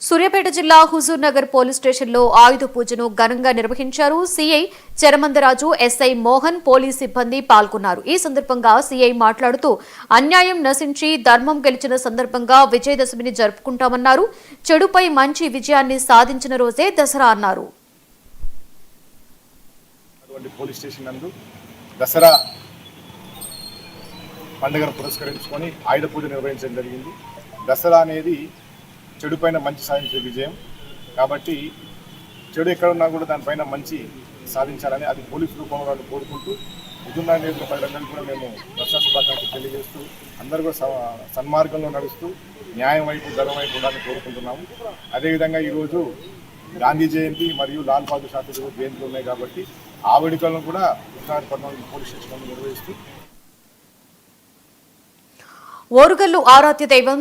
సూర్యాపేట జిల్లా హుజూర్ నగర్ పోలీస్ స్టేషన్లో ఆయుధ పూజను ఘనంగా నిర్వహించారు. CI Charamandaraju, SI Mohan, police సిబ్బంది పాల్గొన్నారు. ఈ సందర్భంగా సీఐ మాట్లాడుతూ అన్యాయం నశించి ధర్మం గెలిచిన సందర్భంగా విజయదశమిని జరుపుకుంటామన్నారు. చెడుపై మంచి విజయాన్ని సాధించిన రోజే దసరా అన్నారు. పోలీస్ స్టేషన్ నందు దసరా పండుగను పురస్కరించుకొని ఆయుధ పూజ నిర్వహించడం జరిగింది. దసరా అనేది చెడు పైన మంచి సాధించే విజయం కాబట్టి చెడు ఎక్కడున్నా కూడా దానిపైన మంచి సాధించాలని అది పోలీసు రూపంలో కోరుకుంటూ హుజూర్ నగర్ ప్రజలందరికీ కూడా మేము దసరా శుభాకాంక్షలు తెలియజేస్తూ అందరూ కూడా సన్మార్గంలో నడుస్తూ న్యాయం వైపు ధర్మం వైపు ఉండాలని కోరుకుంటున్నాము. అదేవిధంగా ఈరోజు గాంధీ జయంతి మరియు లాల్ బహదూర్ శాస్త్రి జయంతులు ఉన్నాయి కాబట్టి ఆ వేడుకలను కూడా హుజూర్ పోలీస్ స్టేషన్ నిర్వహిస్తూ ఓరుగల్లు ఆరాధ్య దైవం